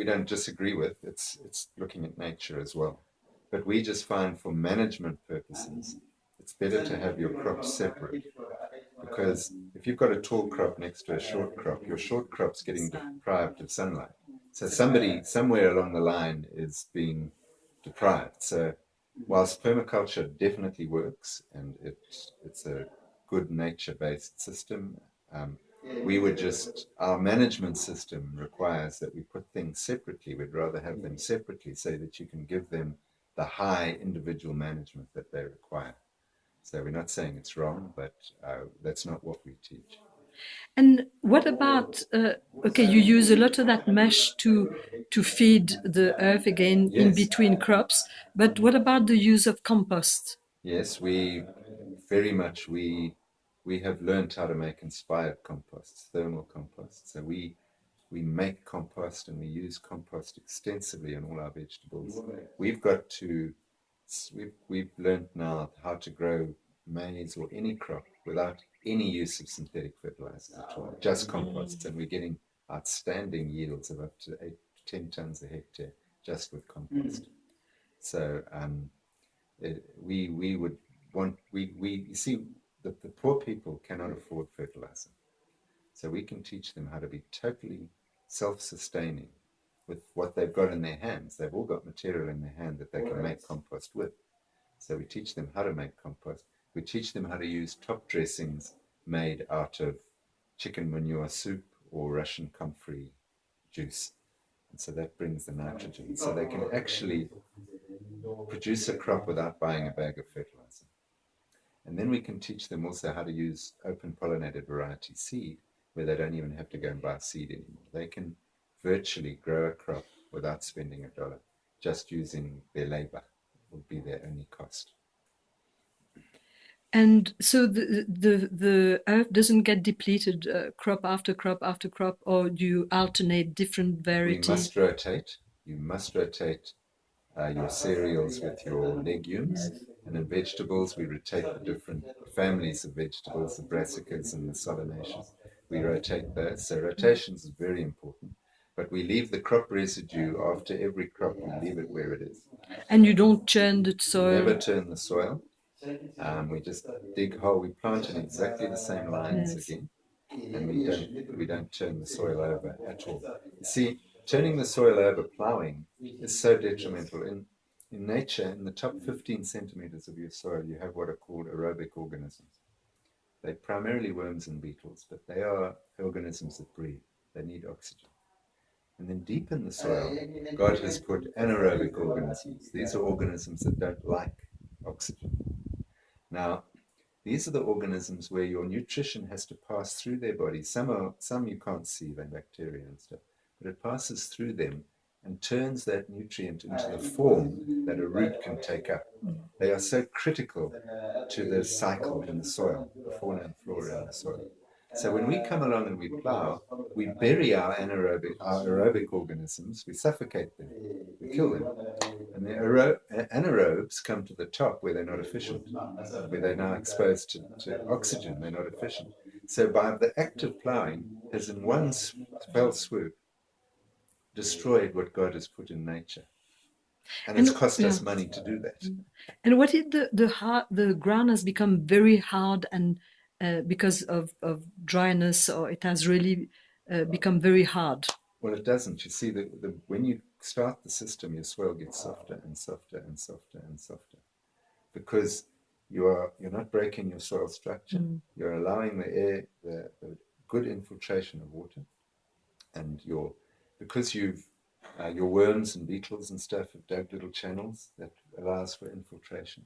we don't disagree with. It's looking at nature as well. But we just find for management purposes, it's better to have your crops separate, because if you've got a tall crop next to a short crop, your short crop's getting deprived of sunlight. So somebody somewhere along the line is being deprived. So whilst permaculture definitely works and it's a good nature-based system, our management system requires that we put things separately. We'd rather have them separately so that you can give them the high individual management that they require. So we're not saying it's wrong, but that's not what we teach. And what about, okay, you use a lot of that mesh to feed the earth again in between crops, but what about the use of compost? Yes, we have learned how to make inspired composts, thermal compost. So we make compost and we use compost extensively in all our vegetables. We've learned now how to grow maize or any crop without any use of synthetic fertilizers at all, just composts, and we're getting outstanding yields of up to 8 to 10 tons a hectare just with compost. So we would want you see the poor people cannot afford fertilizer, so we can teach them how to be totally self-sustaining with what they've got in their hands. They've all got material in their hand that they can make compost with. So we teach them how to make compost. We teach them how to use top dressings made out of chicken manure soup or Russian comfrey juice. And so that brings the nitrogen. So they can actually produce a crop without buying a bag of fertilizer. And then we can teach them also how to use open pollinated variety seed, where they don't even have to go and buy seed anymore. They can virtually grow a crop without spending $1, just using their labor will be their only cost. And so the earth doesn't get depleted crop after crop after crop, or do you alternate different varieties? We must rotate. You must rotate your cereals with your legumes. And in vegetables, we rotate the different families of vegetables, the brassicas and the solanaceae. We rotate those. So rotations is very important. But we leave the crop residue after every crop. We leave it where it is. And you don't turn the soil? Never turn the soil. We just dig hole. We plant in exactly the same lines again. And we don't turn the soil over at all. You see, turning the soil over, plowing, is so detrimental. In nature, in the top 15 centimeters of your soil, you have what are called aerobic organisms. They're primarily worms and beetles, but they are organisms that breathe. They need oxygen. And then deep in the soil, God has put anaerobic organisms. These are organisms that don't like oxygen. Now, these are the organisms where your nutrition has to pass through their body. Some you can't see, they're bacteria and stuff, but it passes through them and turns that nutrient into the form that a root can take up. They are so critical to the cycle in the soil, the fauna and flora in the soil. So when we come along and we plow, we bury our aerobic organisms, we suffocate them, we kill them. And the anaerobes come to the top where they're not efficient, where they're now exposed to oxygen, they're not efficient. So by the act of plowing has in one fell swoop destroyed what God has put in nature. And it's cost us money to do that. And what if the ground has become very hard and because of dryness, or it has really become very hard? Well, it doesn't. You see, when you start the system, your soil gets softer and softer and softer and softer, because you're not breaking your soil structure. You're allowing the air, the good infiltration of water, and because your worms and beetles and stuff have dug little channels that allows for infiltration.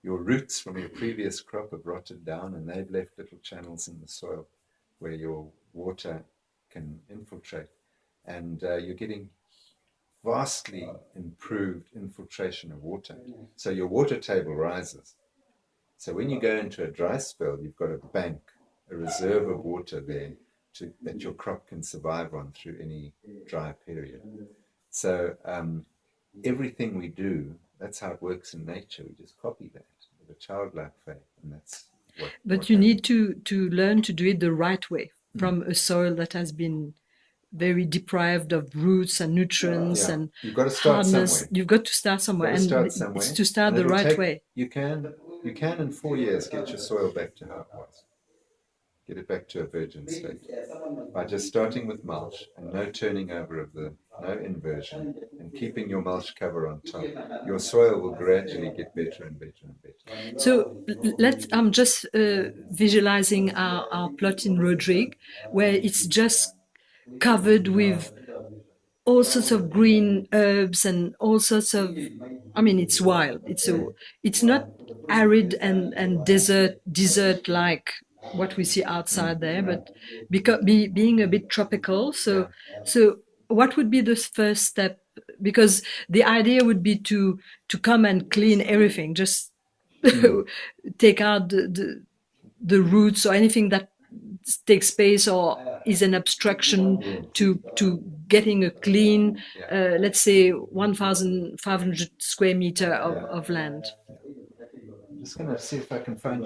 Your roots from your previous crop have rotted down, and they've left little channels in the soil where your water can infiltrate. And you're getting vastly improved infiltration of water. So your water table rises. So when you go into a dry spell, you've got a bank, a reserve of water there that your crop can survive on through any dry period. So everything we do, that's how it works in nature. We just copy that with a childlike faith, and that's what. But you need to learn to do it the right way from a soil that has been very deprived of roots and nutrients and you've got to start hardness. somewhere. You've got to start somewhere, and it's to start the right way. You can in 4 years get your soil back to how it was. Get it back to a virgin state by just starting with mulch and no turning over no inversion, and keeping your mulch cover on top. Your soil will gradually get better and better and better. So I'm just visualizing our plot in Rodrigue, where it's just covered with all sorts of green herbs and all sorts of, I mean, it's wild. It's not arid and desert like what we see outside there, but being a bit tropical. So what would be the first step? Because the idea would be to come and clean everything, just take out the roots or anything that takes space or is an obstruction to getting a clean, let's say 1,500 square meter of land. I'm just going to see if I can find